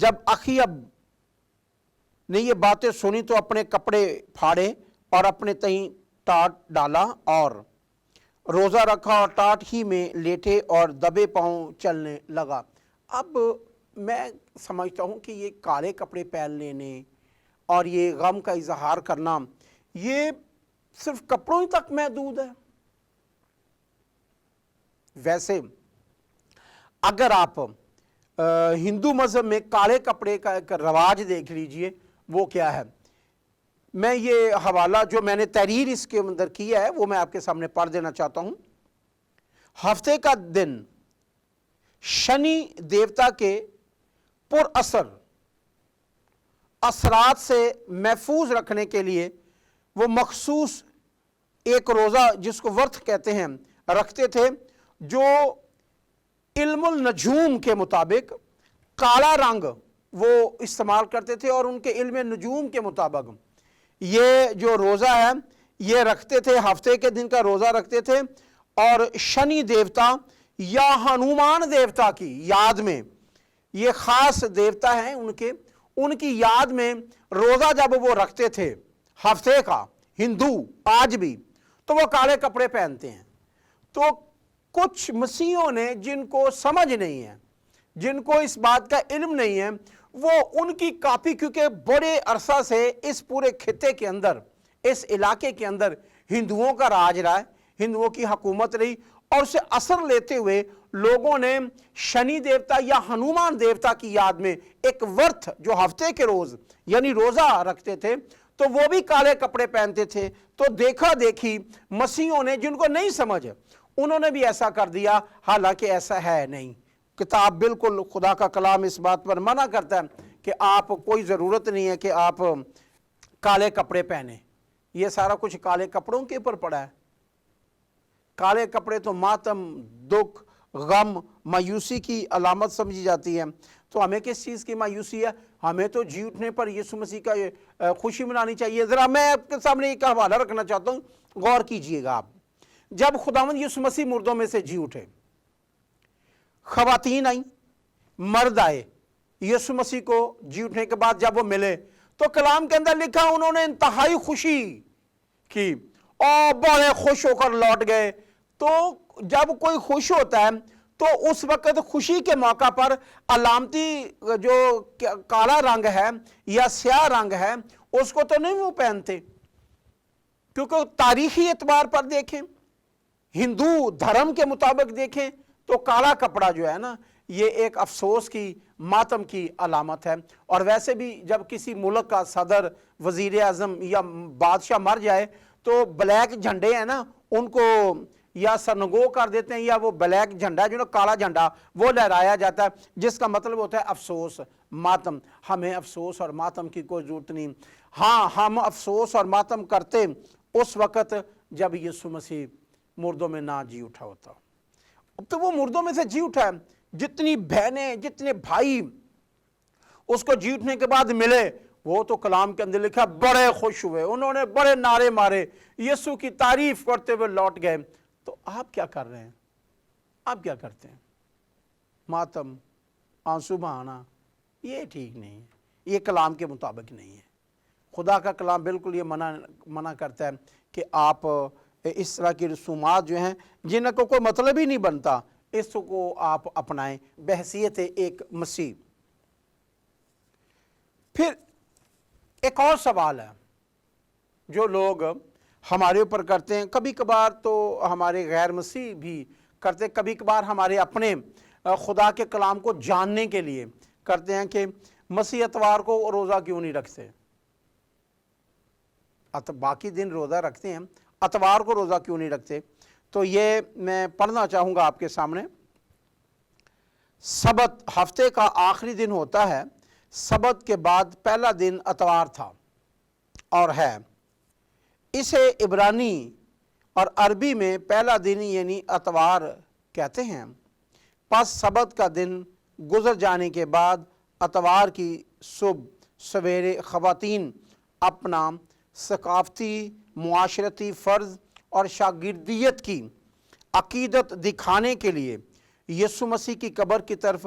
جب اخیب نے یہ باتیں سنی تو اپنے کپڑے پھاڑے اور اپنے تئیں ٹاٹ ڈالا اور روزہ رکھا اور ٹاٹ ہی میں لیٹے اور دبے پاؤں چلنے لگا۔ اب میں سمجھتا ہوں کہ یہ کالے کپڑے پہن لینے اور یہ غم کا اظہار کرنا یہ صرف کپڑوں ہی تک محدود ہے۔ ویسے اگر آپ ہندو مذہب میں کالے کپڑے کا ایک رواج دیکھ لیجئے، وہ کیا ہے؟ میں یہ حوالہ جو میں نے تحریر اس کے اندر کیا ہے وہ میں آپ کے سامنے پڑھ دینا چاہتا ہوں۔ ہفتے کا دن شنی دیوتا کے پر اثر اثرات سے محفوظ رکھنے کے لیے وہ مخصوص ایک روزہ جس کو ورت کہتے ہیں رکھتے تھے، جو علم النجوم کے مطابق کالا رنگ وہ استعمال کرتے تھے، اور ان کے علم نجوم کے مطابق یہ جو روزہ ہے یہ رکھتے تھے، ہفتے کے دن کا روزہ رکھتے تھے، اور شنی دیوتا یا ہنومان دیوتا کی یاد میں، یہ خاص دیوتا ہیں ان کی یاد میں روزہ جب وہ رکھتے تھے ہفتے کا، ہندو آج بھی، تو وہ کالے کپڑے پہنتے ہیں۔ تو کچھ مسیحیوں نے جن کو سمجھ نہیں ہے، جن کو اس بات کا علم نہیں ہے، وہ ان کی کاپی، کیونکہ بڑے عرصہ سے اس پورے خطے کے اندر، اس علاقے کے اندر ہندوؤں کا راج رہا ہے، ہندوؤں کی حکومت رہی، اور اسے اثر لیتے ہوئے لوگوں نے شنی دیوتا یا ہنومان دیوتا کی یاد میں ایک ورت جو ہفتے کے روز یعنی روزہ رکھتے تھے، تو وہ بھی کالے کپڑے پہنتے تھے۔ تو دیکھا دیکھی مسیحیوں نے، جن کو نہیں سمجھ، انہوں نے بھی ایسا کر دیا، حالانکہ ایسا ہے نہیں۔ کتاب بالکل خدا کا کلام اس بات پر منع کرتا ہے کہ آپ کوئی ضرورت نہیں ہے کہ آپ کالے کپڑے پہنیں، یہ سارا کچھ کالے کپڑوں کے اوپر پڑا ہے۔ کالے کپڑے تو ماتم، دکھ، غم، مایوسی کی علامت سمجھی جاتی ہے۔ تو ہمیں کس چیز کی مایوسی ہے؟ ہمیں تو جی اٹھنے پر یسوع مسیح کا خوشی منانی چاہیے۔ ذرا میں آپ کے سامنے ایک حوالہ رکھنا چاہتا ہوں، غور کیجئے گا آپ۔ جب خداوند یسوع مسیح مردوں میں سے جی اٹھے، خواتین آئیں، مرد آئے، یسوع مسیح کو جی اٹھنے کے بعد جب وہ ملے تو کلام کے اندر لکھا انہوں نے انتہائی خوشی کی اور بڑے خوش ہو کر لوٹ گئے۔ تو جب کوئی خوش ہوتا ہے تو اس وقت خوشی کے موقع پر علامتی جو کالا رنگ ہے یا سیاہ رنگ ہے اس کو تو نہیں وہ پہنتے، کیونکہ تاریخی اعتبار پر دیکھیں، ہندو دھرم کے مطابق دیکھیں تو کالا کپڑا جو ہے نا یہ ایک افسوس کی، ماتم کی علامت ہے۔ اور ویسے بھی جب کسی ملک کا صدر، وزیر اعظم یا بادشاہ مر جائے تو بلیک جھنڈے ہیں نا ان کو یا سرنگو کر دیتے ہیں، یا وہ بلیک جھنڈا جو نا کالا جھنڈا وہ لہرایا جاتا ہے، جس کا مطلب ہوتا ہے افسوس، ماتم۔ ہمیں افسوس اور ماتم کی کوئی ضرورت نہیں۔ ہاں، ہم افسوس اور ماتم کرتے اس وقت جب یسوع مسیح مردوں میں نہ جی اٹھا ہوتا۔ اب تو وہ مردوں میں سے جی اٹھا ہے، جتنی بہنیں، جتنے بھائی اس کو جی اٹھنے کے بعد ملے، وہ تو کلام کے اندر لکھا بڑے خوش ہوئے، انہوں نے بڑے نعرے مارے، یسوع کی تعریف کرتے ہوئے لوٹ گئے۔ تو آپ کیا کر رہے ہیں؟ آپ کیا کرتے ہیں؟ ماتم، آنسو بہانا، یہ ٹھیک نہیں ہے، یہ کلام کے مطابق نہیں ہے۔ خدا کا کلام بالکل یہ منع کرتا ہے کہ آپ اس طرح کی رسومات جو ہیں جن کو کوئی مطلب ہی نہیں بنتا، اس کو آپ اپنائیں بحیثیت ایک مسیح۔ پھر ایک اور سوال ہے جو لوگ ہمارے اوپر کرتے ہیں، کبھی کبھار تو ہمارے غیر مسیح بھی کرتے ہیں، کبھی کبھار ہمارے اپنے خدا کے کلام کو جاننے کے لیے کرتے ہیں کہ مسیح اتوار کو روزہ کیوں نہیں رکھتے؟ باقی دن روزہ رکھتے ہیں، اتوار کو روزہ کیوں نہیں رکھتے؟ تو یہ میں پڑھنا چاہوں گا آپ کے سامنے۔ سبت ہفتے کا آخری دن ہوتا ہے، سبت کے بعد پہلا دن اتوار تھا اور ہے، اسے عبرانی اور عربی میں پہلا دن یعنی اتوار کہتے ہیں۔ پس سبت کا دن گزر جانے کے بعد اتوار کی صبح سویرے خواتین اپنا ثقافتی، معاشرتی فرض اور شاگردیت کی عقیدت دکھانے کے لیے یسوع مسیح کی قبر کی طرف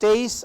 23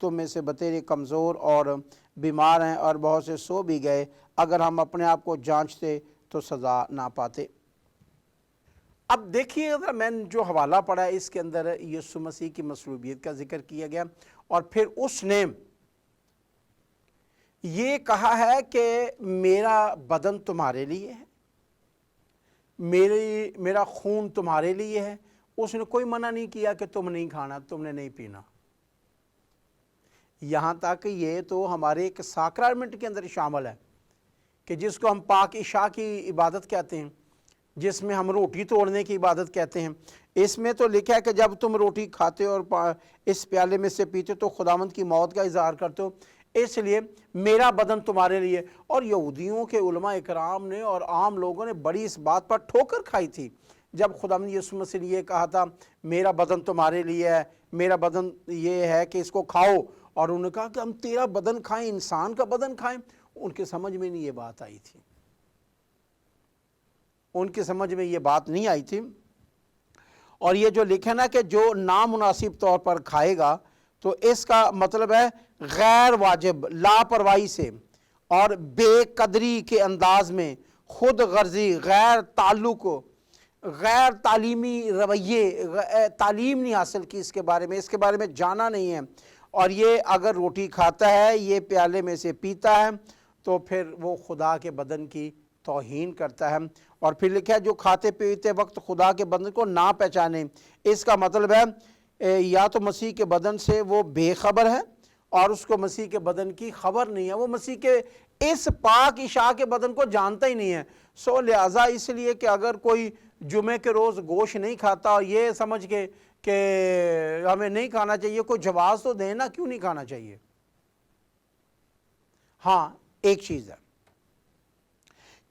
تم میں سے بتیرے کمزور اور بیمار ہیں اور بہت سے سو بھی گئے، اگر ہم اپنے آپ کو جانچتے تو سزا نہ پاتے۔ اب دیکھیے ذرا میں نے جو حوالہ پڑھا ہے اس کے اندر یسوع مسیح کی مصلوبیت کا ذکر کیا گیا، اور پھر اس نے یہ کہا ہے کہ میرا بدن تمہارے لیے ہے، میرا خون تمہارے لیے ہے۔ اس نے کوئی منع نہیں کیا کہ تم نہیں کھانا، تم نے نہیں پینا، یہاں تک یہ تو ہمارے ایک ساکرامنٹ کے اندر شامل ہے کہ جس کو ہم پاک عشاء کی عبادت کہتے ہیں، جس میں ہم روٹی توڑنے کی عبادت کہتے ہیں۔ اس میں تو لکھا ہے کہ جب تم روٹی کھاتے ہو اور اس پیالے میں سے پیتے تو خداوند کی موت کا اظہار کرتے ہو، اس لیے میرا بدن تمہارے لیے۔ اور یہودیوں کے علماء اکرام نے اور عام لوگوں نے بڑی اس بات پر ٹھوکر کھائی تھی جب خداوند یسوع مسیح نے یہ کہا تھا میرا بدن تمہارے لیے ہے، میرا بدن یہ ہے کہ اس کو کھاؤ، اور انہوں نے کہا کہ ہم تیرا بدن کھائیں، انسان کا بدن کھائیں۔ ان کے سمجھ میں نہیں یہ بات آئی تھی، ان کی سمجھ میں یہ بات نہیں آئی تھی۔ اور یہ جو لکھا نا کہ جو نامناسب طور پر کھائے گا، تو اس کا مطلب ہے غیر واجب، لاپرواہی سے اور بے قدری کے انداز میں، خود غرضی، غیر تعلق، غیر تعلیمی رویے، تعلیم نہیں حاصل کی اس کے بارے میں جانا نہیں ہے، اور یہ اگر روٹی کھاتا ہے، یہ پیالے میں سے پیتا ہے، تو پھر وہ خدا کے بدن کی توہین کرتا ہے۔ اور پھر لکھا ہے جو کھاتے پیتے وقت خدا کے بدن کو نہ پہچانے، اس کا مطلب ہے یا تو مسیح کے بدن سے وہ بے خبر ہے اور اس کو مسیح کے بدن کی خبر نہیں ہے، وہ مسیح کے اس پاک عشاء کے بدن کو جانتا ہی نہیں ہے۔ سو لہٰذا اس لیے کہ اگر کوئی جمعے کے روز گوشت نہیں کھاتا اور یہ سمجھ کے کہ ہمیں نہیں کھانا چاہیے، کوئی جواز تو دیں نا، کیوں نہیں کھانا چاہیے؟ ہاں ایک چیز ہے،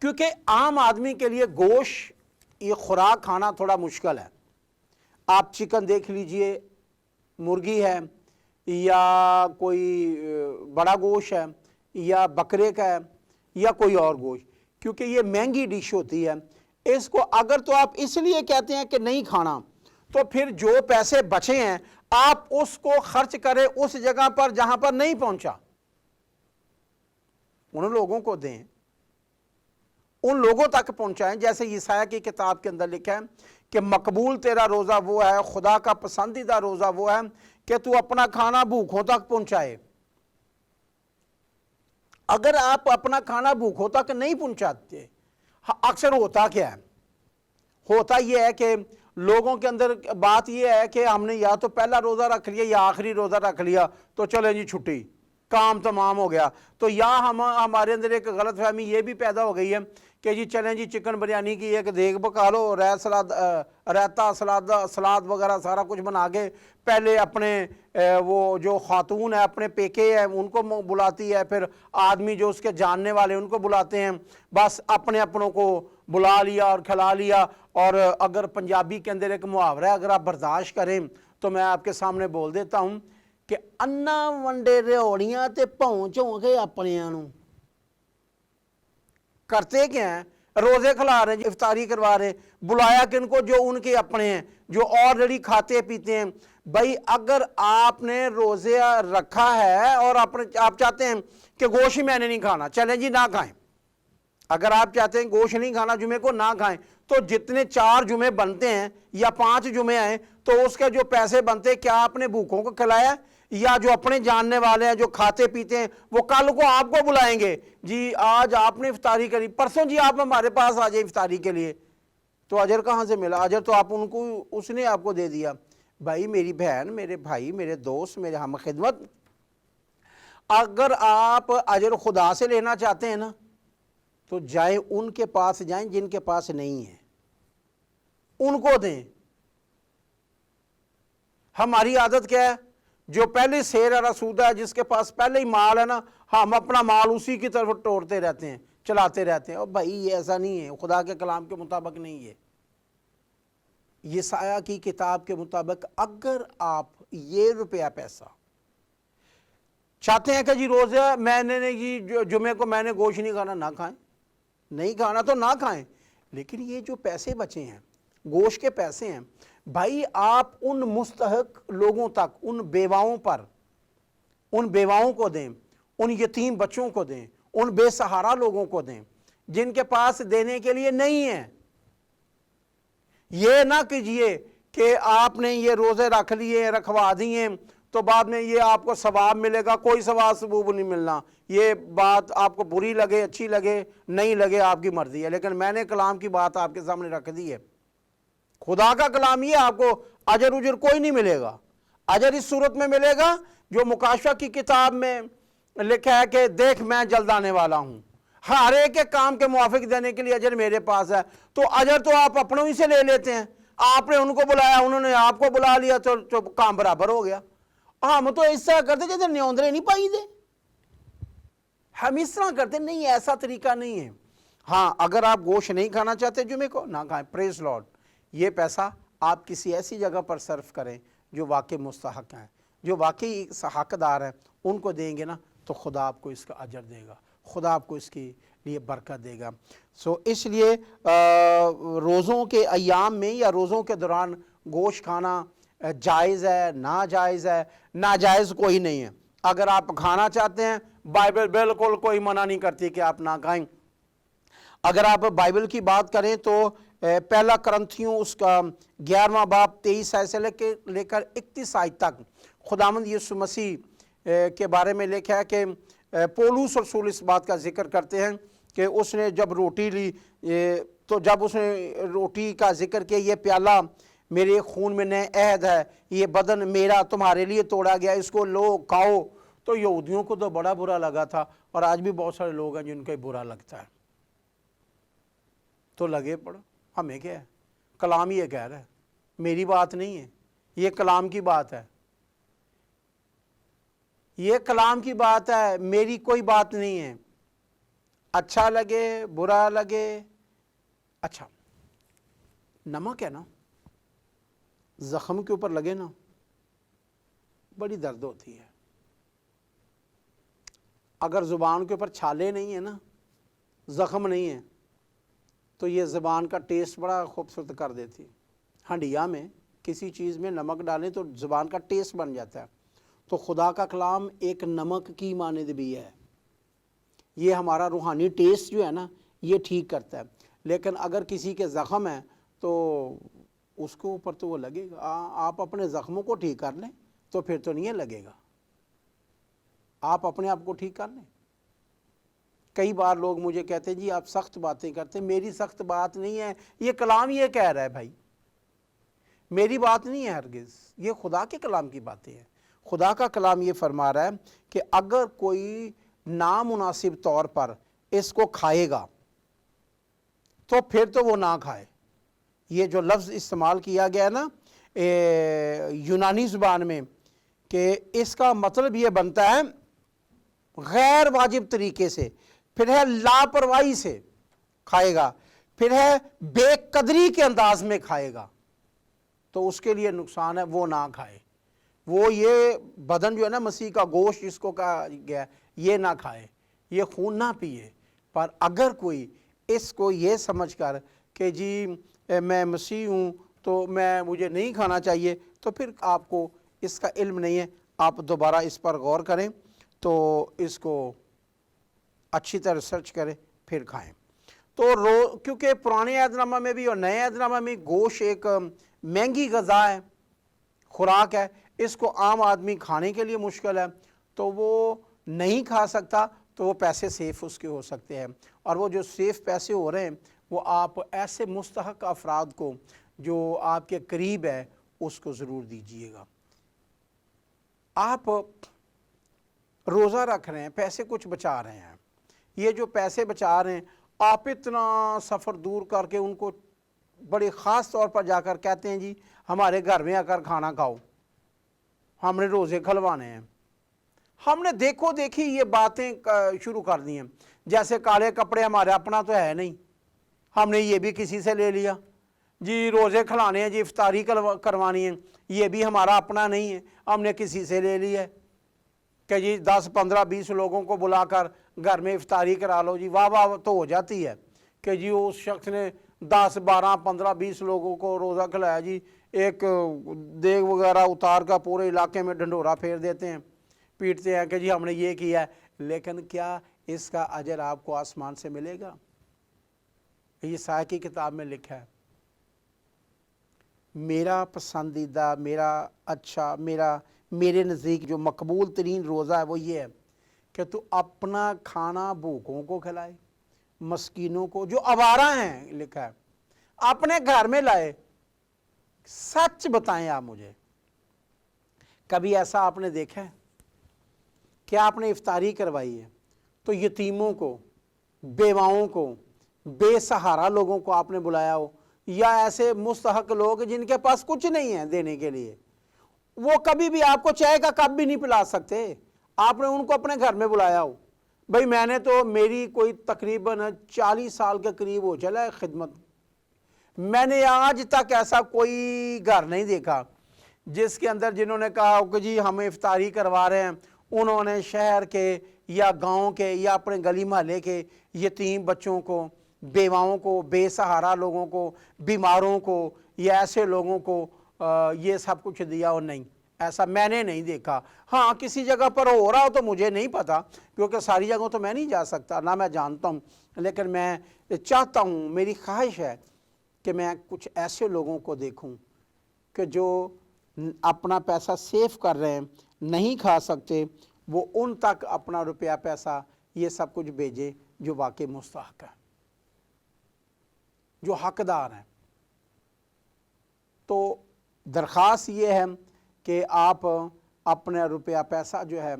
کیونکہ عام آدمی کے لیے گوشت یہ خوراک کھانا تھوڑا مشکل ہے۔ آپ چکن دیکھ لیجئے، مرغی ہے، یا کوئی بڑا گوشت ہے، یا بکرے کا ہے، یا کوئی اور گوشت، کیونکہ یہ مہنگی ڈش ہوتی ہے۔ اس کو اگر تو آپ اس لیے کہتے ہیں کہ نہیں کھانا، تو پھر جو پیسے بچے ہیں آپ اس کو خرچ کریں اس جگہ پر جہاں پر نہیں پہنچا، ان لوگوں کو دیں، ان لوگوں تک پہنچائیں۔ جیسے یسایہ کی کتاب کے اندر لکھا ہے کہ مقبول تیرا روزہ وہ ہے، خدا کا پسندیدہ روزہ وہ ہے کہ تو اپنا کھانا بھوکوں تک پہنچائے۔ اگر آپ اپنا کھانا بھوکوں تک نہیں پہنچاتے، اکثر ہوتا کیا ہے؟ ہوتا یہ ہے کہ لوگوں کے اندر بات یہ ہے کہ ہم نے یا تو پہلا روزہ رکھ لیا یا آخری روزہ رکھ لیا، تو چلیں جی چھٹی، کام تمام ہو گیا۔ تو یا ہمارے اندر ایک غلط فہمی یہ بھی پیدا ہو گئی ہے کہ جی چلیں جی چکن بریانی کی ایک دیگ پکا لو، رائتا، سلاد وغیرہ سارا کچھ بنا کے پہلے اپنے وہ جو خاتون ہے اپنے پیکے ہیں ان کو بلاتی ہے، پھر آدمی جو اس کے جاننے والے ان کو بلاتے ہیں، بس اپنے اپنوں کو بلا لیا اور کھلا لیا۔ اور اگر پنجابی کے اندر ایک محاورہ ہے، اگر آپ برداشت کریں تو میں آپ کے سامنے بول دیتا ہوں کہ انا ونڈے ریوڑیاں تے پہنچ ہو گئے اپنے آنوں۔ کرتے کیا ہیں؟ روزے کھلا رہے ہیں، افطاری کروا رہے ہیں، بلایا کن کو؟ جو ان کے اپنے ہیں، جو آلریڈی کھاتے پیتے ہیں۔ بھائی اگر آپ نے روزے رکھا ہے اور آپ چاہتے ہیں کہ گوشت میں نے نہیں کھانا، چلیں جی نہ کھائیں۔ اگر آپ چاہتے ہیں گوشت نہیں کھانا جمعے کو، نہ کھائیں۔ تو جتنے 4 جمعے بنتے ہیں یا 5 جمعے آئیں تو اس کے جو پیسے بنتے، کیا آپ نے بھوکوں کو کھلایا؟ یا جو اپنے جاننے والے ہیں جو کھاتے پیتے ہیں وہ کل کو آپ کو بلائیں گے، جی آج آپ نے افطاری کری، پرسوں جی آپ ہمارے پاس آ جائیں افطاری کے لیے، تو اجر کہاں سے ملا؟ اجر تو آپ ان کو، اس نے آپ کو دے دیا۔ بھائی میری بہن، میرے بھائی، میرے دوست، میرے ہم خدمت، اگر آپ اجر خدا سے لینا چاہتے ہیں نا تو جائیں ان کے پاس جائیں جن کے پاس نہیں ہے، ان کو دیں۔ ہماری عادت کیا ہے؟ جو پہلے سیر رسودہ ہے، جس کے پاس پہلے ہی مال ہے نا، ہم اپنا مال اسی کی طرف ٹوڑتے رہتے ہیں، چلاتے رہتے ہیں۔ اور بھائی یہ ایسا نہیں ہے، خدا کے کلام کے مطابق نہیں ہے۔ یسایہ کی کتاب کے مطابق اگر آپ یہ روپیہ پیسہ چاہتے ہیں کہ جی روزہ میں نے جی جمعے کو میں نے گوشت نہیں کھانا، نہ کھائیں، نہیں کھانا تو نہ کھائیں، لیکن یہ جو پیسے بچے ہیں، گوشت کے پیسے ہیں، بھائی آپ ان مستحق لوگوں تک، ان بیواؤں پر ان بیواؤں کو دیں، ان یتیم بچوں کو دیں، ان بے سہارا لوگوں کو دیں جن کے پاس دینے کے لیے نہیں ہے۔ یہ نہ کیجئے کہ آپ نے یہ روزے رکھ لیے، رکھوا دیے تو بعد میں یہ آپ کو ثواب ملے گا، کوئی ثواب ثبوب نہیں ملنا۔ یہ بات آپ کو بری لگے، اچھی لگے، نہیں لگے، آپ کی مرضی ہے، لیکن میں نے کلام کی بات آپ کے سامنے رکھ دی ہے۔ خدا کا کلام یہ آپ کو اجر اجر کوئی نہیں ملے گا۔ اجر اس صورت میں ملے گا جو مکاشفہ کی کتاب میں لکھا ہے کہ دیکھ میں جلد آنے والا ہوں، ہر ایک کے کام کے موافق دینے کے لیے اجر میرے پاس ہے۔ تو اجر تو آپ اپنوں ہی سے لے لیتے ہیں، آپ نے ان کو بلایا، انہوں نے آپ کو بلا لیا، تو کام برابر ہو گیا۔ ہم تو اس طرح کرتے جیسے نیوندرے نہیں پائی دے، ہم اس طرح کرتے نہیں، ایسا طریقہ نہیں ہے۔ ہاں اگر آپ گوشت نہیں کھانا چاہتے جمعے کو، نہ کھائیں، پریز لارڈ۔ یہ پیسہ آپ کسی ایسی جگہ پر صرف کریں جو واقعی مستحق ہیں، جو واقعی حقدار ہیں، ان کو دیں گے نا تو خدا آپ کو اس کا اجر دے گا، خدا آپ کو اس کے لیے برکت دے گا۔ اس لیے روزوں کے ایام میں یا روزوں کے دوران گوشت کھانا جائز ہے، ناجائز ہے؟ ناجائز کوئی نہیں ہے۔ اگر آپ کھانا چاہتے ہیں، بائبل بالکل کوئی منع نہیں کرتی کہ آپ نہ کھائیں۔ اگر آپ بائبل کی بات کریں تو پہلا کرنتھیوں اس کا 11واں باب 23 آیت سے لے کر 31 آیت تک خداوند یسوع مسیح کے بارے میں لکھا ہے کہ پولس رسول اس بات کا ذکر کرتے ہیں کہ اس نے جب روٹی لی تو جب اس نے روٹی کا ذکر کیا، یہ پیالہ میرے خون میں نئے عہد ہے، یہ بدن میرا تمہارے لیے توڑا گیا، اس کو لو کھاؤ۔ تو یہودیوں کو تو بڑا برا لگا تھا، اور آج بھی بہت سارے لوگ ہیں جن کو برا لگتا ہے۔ تو لگے پڑو، ہمیں کیا ہے، کلام یہ کہہ رہا ہے، میری بات نہیں ہے، یہ کلام کی بات ہے، یہ کلام کی بات ہے، میری کوئی بات نہیں ہے۔ اچھا لگے برا لگے، اچھا نمک ہے نا، زخم کے اوپر لگے نا بڑی درد ہوتی ہے۔ اگر زبان کے اوپر چھالے نہیں ہیں نا، زخم نہیں ہے، تو یہ زبان کا ٹیسٹ بڑا خوبصورت کر دیتی۔ ہنڈیا میں کسی چیز میں نمک ڈالیں تو زبان کا ٹیسٹ بن جاتا ہے۔ تو خدا کا کلام ایک نمک کی مانند بھی ہے، یہ ہمارا روحانی ٹیسٹ جو ہے نا یہ ٹھیک کرتا ہے۔ لیکن اگر کسی کے زخم ہے تو اس کو اوپر تو وہ لگے گا۔ آپ اپنے زخموں کو ٹھیک کر لیں تو پھر تو نہیں لگے گا، آپ اپنے آپ کو ٹھیک کر لیں۔ کئی بار لوگ مجھے کہتے ہیں جی آپ سخت باتیں کرتے ہیں، میری سخت بات نہیں ہے، یہ کلام یہ کہہ رہا ہے بھائی، میری بات نہیں ہے ہرگز، یہ خدا کے کلام کی باتیں ہیں۔ خدا کا کلام یہ فرما رہا ہے کہ اگر کوئی نامناسب طور پر اس کو کھائے گا تو پھر تو وہ نہ کھائے۔ یہ جو لفظ استعمال کیا گیا ہے نا یونانی زبان میں، کہ اس کا مطلب یہ بنتا ہے غیر واجب طریقے سے، پھر ہے لاپرواہی سے کھائے گا، پھر ہے بے قدری کے انداز میں کھائے گا، تو اس کے لیے نقصان ہے، وہ نہ کھائے۔ وہ یہ بدن جو ہے نا مسیح کا گوشت جس کو کہا گیا یہ نہ کھائے، یہ خون نہ پیے۔ پر اگر کوئی اس کو یہ سمجھ کر کہ جی میں مسیح ہوں تو مجھے نہیں کھانا چاہیے، تو پھر آپ کو اس کا علم نہیں ہے، آپ دوبارہ اس پر غور کریں تو اس کو اچھی طرح سرچ کریں پھر کھائیں۔ تو کیونکہ پرانے عہد نامہ میں بھی اور نئے عہد نامہ میں گوشت ایک مہنگی غذا ہے، خوراک ہے، اس کو عام آدمی کھانے کے لیے مشکل ہے، تو وہ نہیں کھا سکتا، تو وہ پیسے سیف اس کے ہو سکتے ہیں، اور وہ جو سیف پیسے ہو رہے ہیں وہ آپ ایسے مستحق افراد کو جو آپ کے قریب ہے اس کو ضرور دیجیے گا۔ آپ روزہ رکھ رہے ہیں، پیسے کچھ بچا رہے ہیں، یہ جو پیسے بچا رہے ہیں آپ اتنا سفر دور کر کے ان کو بڑے خاص طور پر جا کر کہتے ہیں جی ہمارے گھر میں آ کر کھانا کھاؤ، ہم نے روزے کھلوانے ہیں۔ ہم نے دیکھو دیکھی یہ باتیں شروع کر دی ہیں، جیسے کالے کپڑے ہمارے اپنا تو ہے نہیں، ہم نے یہ بھی کسی سے لے لیا، جی روزے کھلانے ہیں، جی افطاری کروانی ہے، یہ بھی ہمارا اپنا نہیں ہے، ہم نے کسی سے لے لیا ہے کہ جی 10 15 20 لوگوں کو بلا کر گھر میں افطاری کرا لو، جی واہ واہ تو ہو جاتی ہے کہ جی اس شخص نے 10 12 15 20 لوگوں کو روزہ کھلایا، جی ایک دیگ وغیرہ اتار کر پورے علاقے میں ڈھنڈورا پھیر دیتے ہیں، پیٹتے ہیں کہ جی ہم نے یہ کیا ہے، لیکن کیا اس کا اجر آپ کو آسمان سے ملے گا؟ یہ سایہ کی کتاب میں لکھا ہے، میرا پسندیدہ، میرا اچھا، میرے نزدیک جو مقبول ترین روزہ ہے وہ یہ ہے کہ تو اپنا کھانا بھوکوں کو کھلائے، مسکینوں کو جو آوارہ ہیں، لکھا ہے اپنے گھر میں لائے۔ سچ بتائیں آپ مجھے، کبھی ایسا آپ نے دیکھا ہے کہ آپ نے افطاری کروائی ہے تو یتیموں کو، بیواؤں کو، بے سہارا لوگوں کو آپ نے بلایا ہو، یا ایسے مستحق لوگ جن کے پاس کچھ نہیں ہے دینے کے لیے، وہ کبھی بھی آپ کو چائے کا کپ بھی نہیں پلا سکتے، آپ نے ان کو اپنے گھر میں بلایا ہو؟ بھئی میں نے تو، میری کوئی تقریباً 40 سال کے قریب ہو چلا ہے خدمت، میں نے آج تک ایسا کوئی گھر نہیں دیکھا جس کے اندر جنہوں نے کہا کہ جی ہم افطاری کروا رہے ہیں، انہوں نے شہر کے یا گاؤں کے یا اپنے گلی محلے کے یتیم بچوں کو، بیواؤں کو، بے سہارا لوگوں کو، بیماروں کو، یا ایسے لوگوں کو یہ سب کچھ دیا ہو؟ نہیں، ایسا میں نے نہیں دیکھا۔ ہاں کسی جگہ پر ہو رہا ہو تو مجھے نہیں پتا، کیونکہ ساری جگہوں تو میں نہیں جا سکتا، نہ میں جانتا ہوں، لیکن میں چاہتا ہوں، میری خواہش ہے کہ میں کچھ ایسے لوگوں کو دیکھوں کہ جو اپنا پیسہ سیف کر رہے ہیں، نہیں کھا سکتے، وہ ان تک اپنا روپیہ پیسہ یہ سب کچھ بھیجے جو واقعی مستحق ہے، جو حقدار ہیں۔ تو درخواست یہ ہے کہ آپ اپنا روپیہ پیسہ جو ہے،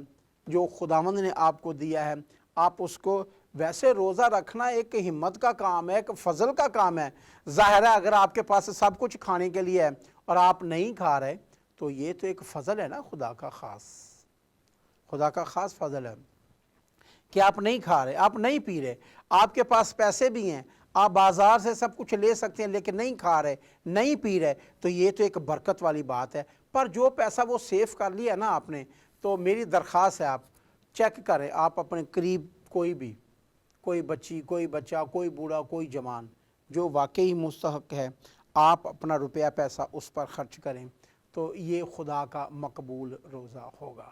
جو خداوند نے آپ کو دیا ہے، آپ اس کو، ویسے روزہ رکھنا ایک ہمت کا کام ہے، ایک فضل کا کام ہے۔ ظاہر ہے اگر آپ کے پاس سب کچھ کھانے کے لیے ہے اور آپ نہیں کھا رہے تو یہ تو ایک فضل ہے نا، خدا کا خاص فضل ہے کہ آپ نہیں کھا رہے، آپ نہیں پی رہے، آپ کے پاس پیسے بھی ہیں، آپ بازار سے سب کچھ لے سکتے ہیں، لیکن نہیں کھا رہے، نہیں پی رہے، تو یہ تو ایک برکت والی بات ہے۔ پر جو پیسہ وہ سیف کر لیا نا آپ نے، تو میری درخواست ہے آپ چیک کریں، آپ اپنے قریب کوئی بچی، کوئی بچہ، کوئی بوڑھا، کوئی جوان جو واقعی مستحق ہے، آپ اپنا روپیہ پیسہ اس پر خرچ کریں، تو یہ خدا کا مقبول روزہ ہوگا۔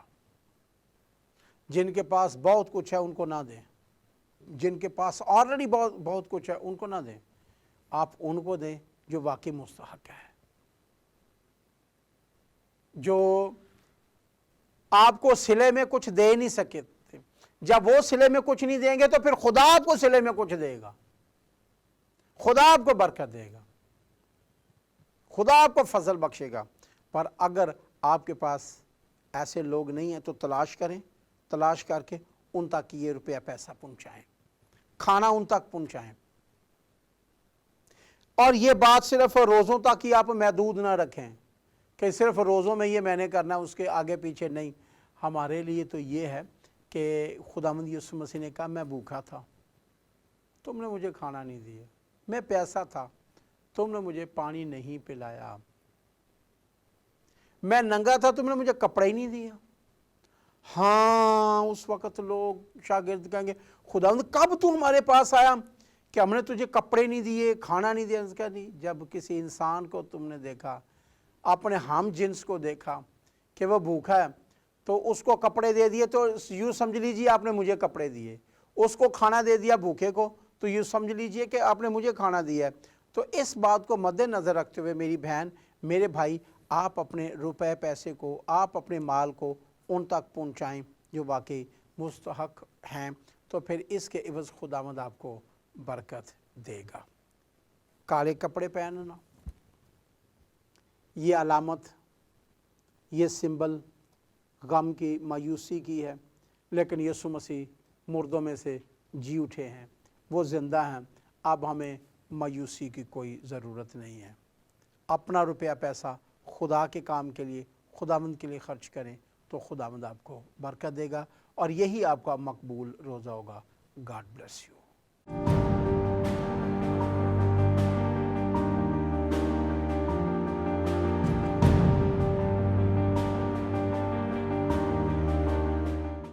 جن کے پاس بہت کچھ ہے ان کو نہ دیں، جن کے پاس آلریڈی بہت کچھ ہے ان کو نہ دیں، آپ ان کو دیں جو واقعی مستحق ہے، جو آپ کو صلے میں کچھ دے نہیں سکے۔ جب وہ صلے میں کچھ نہیں دیں گے تو پھر خدا آپ کو صلے میں کچھ دے گا، خدا آپ کو برکت دے گا، خدا آپ کو فضل بخشے گا۔ پر اگر آپ کے پاس ایسے لوگ نہیں ہیں تو تلاش کریں، تلاش کر کے ان تک یہ روپیہ پیسہ پہنچائیں، کھانا ان تک پہنچائیں۔ اور یہ بات صرف روزوں تک ہی آپ محدود نہ رکھیں کہ صرف روزوں میں یہ میں نے کرنا، اس کے آگے پیچھے نہیں۔ ہمارے لیے تو یہ ہے کہ خداوند یسوع مسیح نے کہا میں بھوکا تھا، تم نے مجھے کھانا نہیں دیا، میں پیاسا تھا، تم نے مجھے پانی نہیں پلایا، میں ننگا تھا، تم نے مجھے کپڑا ہی نہیں دیا۔ ہاں اس وقت لوگ شاگرد کہیں گے خداوند کب تو ہمارے پاس آیا کہ ہم نے تجھے کپڑے نہیں دیے، کھانا نہیں دیا؟ کہا نہیں، جب کسی انسان کو تم نے دیکھا، اپنے ہم جنس کو دیکھا کہ وہ بھوکا ہے تو اس کو کپڑے دے دیے، تو یوں سمجھ لیجئے آپ نے مجھے کپڑے دیے۔ اس کو کھانا دے دیا بھوکے کو تو یوں سمجھ لیجئے کہ آپ نے مجھے کھانا دیا ہے۔ تو اس بات کو مد نظر رکھتے ہوئے میری بہن، میرے بھائی، آپ اپنے روپے پیسے کو، آپ اپنے مال کو ان تک پہنچائیں جو واقعی مستحق ہیں، تو پھر اس کے عوض خداوند آپ کو برکت دے گا۔ کالے کپڑے پہننا، یہ علامت، یہ سمبل غم کی، مایوسی کی ہے، لیکن یسوع مسیح مردوں میں سے جی اٹھے ہیں، وہ زندہ ہیں، اب ہمیں مایوسی کی کوئی ضرورت نہیں ہے۔ اپنا روپیہ پیسہ خدا کے کام کے لیے، خداوند کے لیے خرچ کریں تو خداوند آپ کو برکت دے گا، اور یہی آپ کا مقبول روزہ ہوگا۔ God bless you.